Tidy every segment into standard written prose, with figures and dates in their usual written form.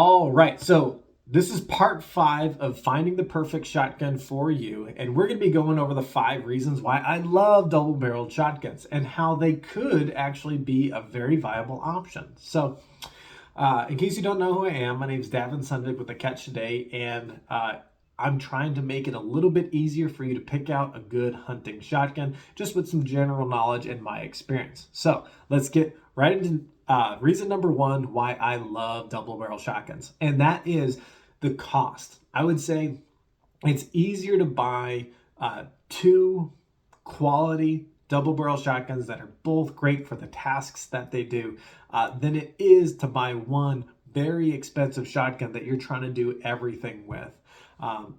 All right, so this is part 5 of finding the perfect shotgun for you, and we're going to be going over the 5 reasons why I love double-barreled shotguns and how they could actually be a very viable option. So, in case you don't know who I am, my name is Davin Sundig with The Catch Today, and I'm trying to make it a little bit easier for you to pick out a good hunting shotgun, just with some general knowledge and my experience. So let's get right into reason number 1 why I love double barrel shotguns, and that is the cost. I would say it's easier to buy two quality double barrel shotguns that are both great for the tasks that they do than it is to buy one very expensive shotgun that you're trying to do everything with.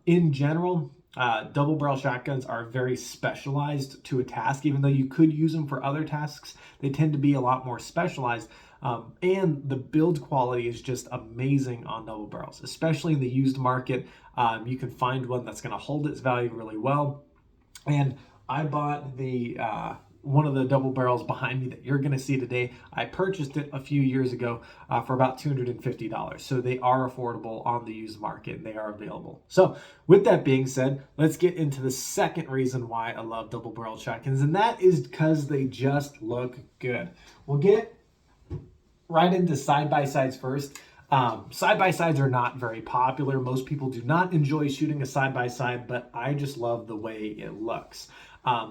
In general, double barrel shotguns are very specialized to a task. Even though you could use them for other tasks, they tend to be a lot more specialized. And the build quality is just amazing on double barrels, especially in the used market. You can find one that's going to hold its value really well. And I bought the one of the double barrels behind me that you're going to see today. I purchased it a few years ago for about $250. So they are affordable on the used market and they are available. So with that being said, let's get into the second reason why I love double barrel shotguns, and that is because they just look good. We'll get right into side-by-sides first. Side-by-sides are not very popular. Most people do not enjoy shooting a side-by-side, but I just love the way it looks.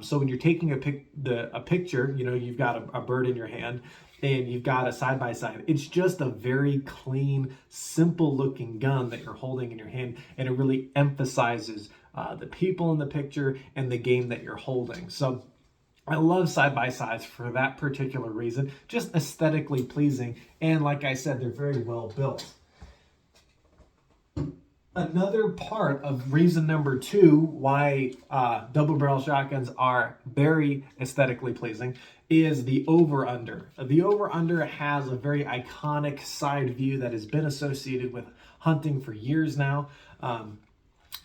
So when you're taking a picture, you know, you've got a bird in your hand and you've got a side-by-side. It's just a very clean, simple looking gun that you're holding in your hand, and it really emphasizes the people in the picture and the game that you're holding. So I love side-by-sides for that particular reason, just aesthetically pleasing, and like I said, they're very well built. Another part of reason number 2 why double barrel shotguns are very aesthetically pleasing is the over-under. The over-under has a very iconic side view that has been associated with hunting for years now.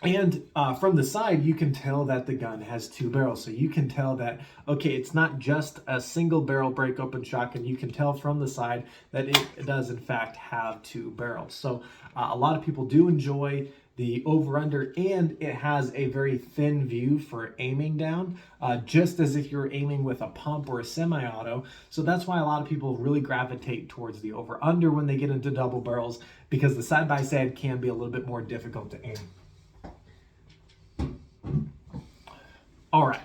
And from the side, you can tell that the gun has 2 barrels. So you can tell that, okay, it's not just a single barrel break open shotgun. You can tell from the side that it does, in fact, have 2 barrels. So a lot of people do enjoy the over-under, and it has a very thin view for aiming down, just as if you're aiming with a pump or a semi-auto. So that's why a lot of people really gravitate towards the over-under when they get into double barrels, because the side-by-side can be a little bit more difficult to aim. All right,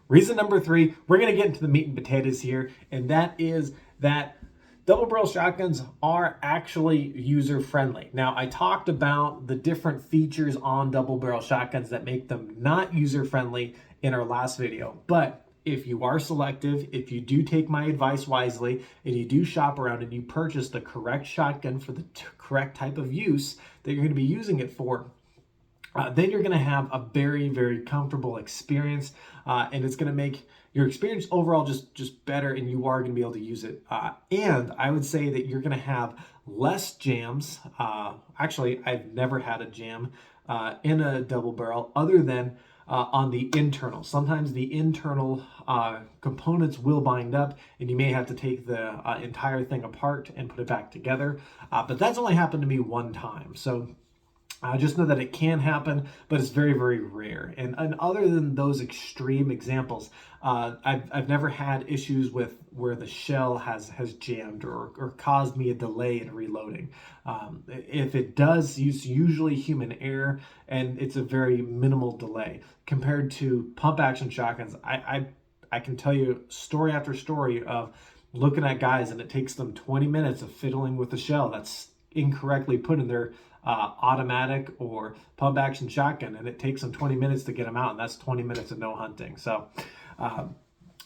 reason number 3, we're going to get into the meat and potatoes here, and that is that double barrel shotguns are actually user friendly. Now, I talked about the different features on double barrel shotguns that make them not user friendly in our last video, but if you are selective, if you do take my advice wisely, and you do shop around and you purchase the correct shotgun for the correct type of use that you're going to be using it for, then you're going to have a very, very comfortable experience, and it's going to make your experience overall just better, and you are going to be able to use it. And I would say that you're going to have less jams. Actually, I've never had a jam in a double barrel other than on the internal. Sometimes the internal components will bind up, and you may have to take the entire thing apart and put it back together. But that's only happened to me one time. So just know that it can happen, but it's very, very rare. And other than those extreme examples, I've never had issues with where the shell has jammed or caused me a delay in reloading. If it does, it's usually human error, and it's a very minimal delay. Compared to pump action shotguns, I can tell you story after story of looking at guys, and it takes them 20 minutes of fiddling with the shell that's incorrectly put in their automatic or pump action shotgun, and it takes them 20 minutes to get them out, and that's 20 minutes of no hunting. So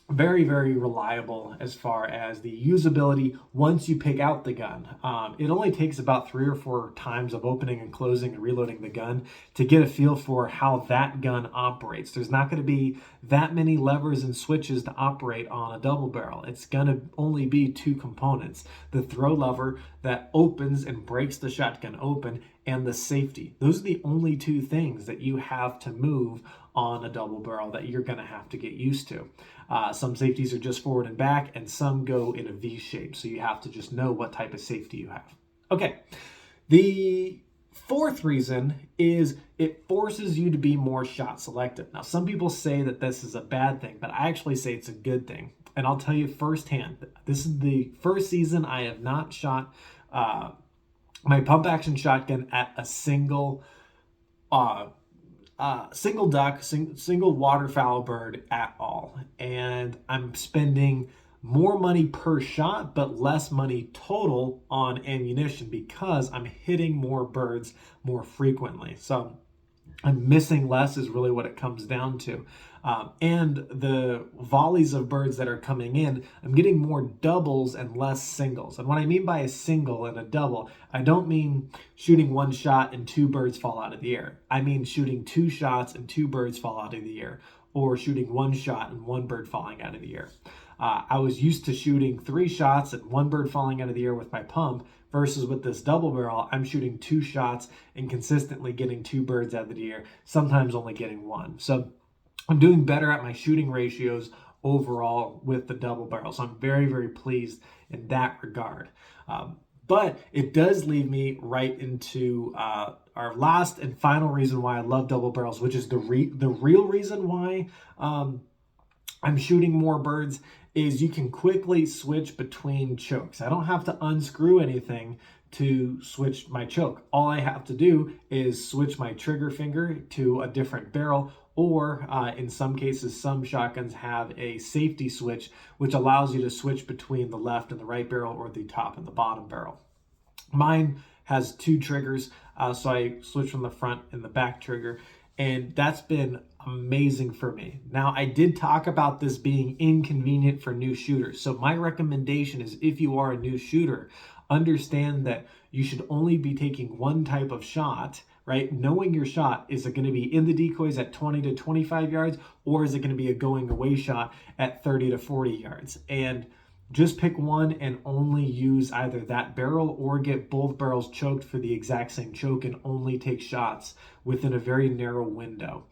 very, very reliable as far as the usability once you pick out the gun. It only takes about 3 or 4 times of opening and closing and reloading the gun to get a feel for how that gun operates. There's not going to be that many levers and switches to operate on a double barrel. It's going to only be 2 components: the throw lever that opens and breaks the shotgun open, and the safety. Those are the only 2 things that you have to move on a double barrel that you're going to have to get used to. Some safeties are just forward and back, and some go in a V shape, so you have to just know what type of safety you have. Okay, The fourth reason is it forces you to be more shot selective. Now, some people say that this is a bad thing, but I actually say it's a good thing. And I'll tell you firsthand, this is the first season I have not shot my pump action shotgun at a single duck, single waterfowl bird at all. And I'm spending more money per shot, but less money total on ammunition because I'm hitting more birds more frequently. So I'm missing less is really what it comes down to. And the volleys of birds that are coming in, I'm getting more doubles and less singles. And what I mean by a single and a double, I don't mean shooting one shot and two birds fall out of the air. I mean shooting two shots and two birds fall out of the air, or shooting one shot and one bird falling out of the air. I was used to shooting three shots and one bird falling out of the air with my pump, versus with this double barrel, I'm shooting two shots and consistently getting two birds out of the air, sometimes only getting one. So I'm doing better at my shooting ratios overall with the double barrel. So I'm very, very pleased in that regard. But it does lead me right into our last and final reason why I love double barrels, which is the real reason why I'm shooting more birds, is you can quickly switch between chokes. I don't have to unscrew anything to switch my choke. All I have to do is switch my trigger finger to a different barrel, or in some cases, some shotguns have a safety switch, which allows you to switch between the left and the right barrel or the top and the bottom barrel. Mine has two triggers, so I switch from the front and the back trigger, and that's been amazing for me. Now, I did talk about this being inconvenient for new shooters. So my recommendation is, if you are a new shooter, understand that you should only be taking one type of shot, right? Knowing your shot, is it going to be in the decoys at 20 to 25 yards, or is it going to be a going away shot at 30 to 40 yards? And just pick one and only use either that barrel, or get both barrels choked for the exact same choke and only take shots within a very narrow window.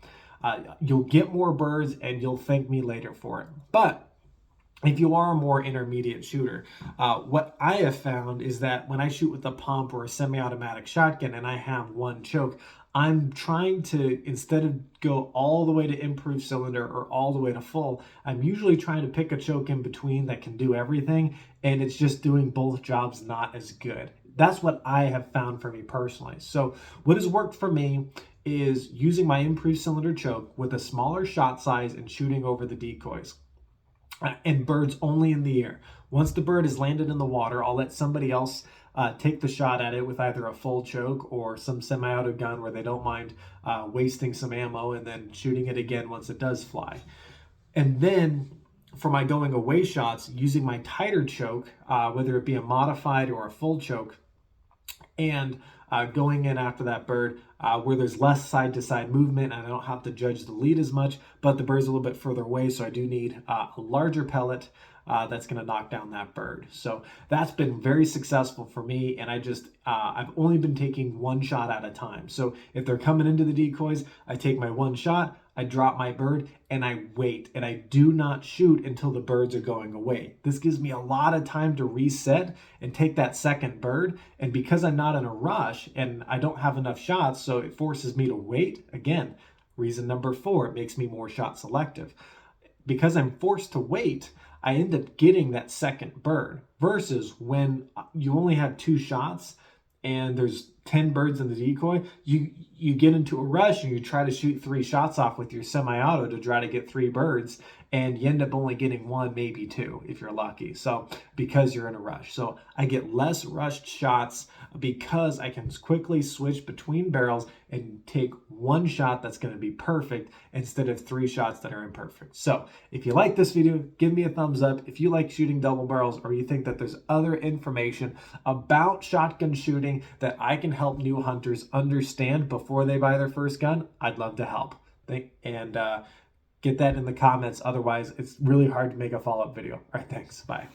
You'll get more birds and you'll thank me later for it. But if you are a more intermediate shooter, what I have found is that when I shoot with a pump or a semi-automatic shotgun and I have one choke, I'm trying to, instead of go all the way to improved cylinder or all the way to full, I'm usually trying to pick a choke in between that can do everything, and it's just doing both jobs not as good. That's what I have found for me personally. So what has worked for me is using my improved cylinder choke with a smaller shot size and shooting over the decoys. And birds only in the air. Once the bird is landed in the water, I'll let somebody else take the shot at it with either a full choke or some semi-auto gun where they don't mind wasting some ammo and then shooting it again once it does fly. And then for my going away shots, using my tighter choke, whether it be a modified or a full choke, and going in after that bird where there's less side-to-side movement and I don't have to judge the lead as much, but the bird's a little bit further away, so I do need a larger pellet that's going to knock down that bird. So that's been very successful for me, and I've only been taking one shot at a time. So if they're coming into the decoys, I take my one shot, I drop my bird, and I wait, and I do not shoot until the birds are going away. This gives me a lot of time to reset and take that second bird, and because I'm not in a rush and I don't have enough shots, so it forces me to wait. Again, reason number 4, it makes me more shot selective. Because I'm forced to wait, I end up getting that second bird, versus when you only have 2 shots and there's 10 birds in the decoy, you get into a rush and you try to shoot 3 shots off with your semi-auto to try to get 3 birds, and you end up only getting 1, maybe 2 if you're lucky. So because you're in a rush. So I get less rushed shots because I can quickly switch between barrels and take 1 shot that's going to be perfect instead of 3 shots that are imperfect. So if you like this video, give me a thumbs up. If you like shooting double barrels, or you think that there's other information about shotgun shooting that I can help new hunters understand before they buy their first gun, I'd love to help. Get that in the comments. Otherwise, it's really hard to make a follow-up video. All right, thanks. Bye.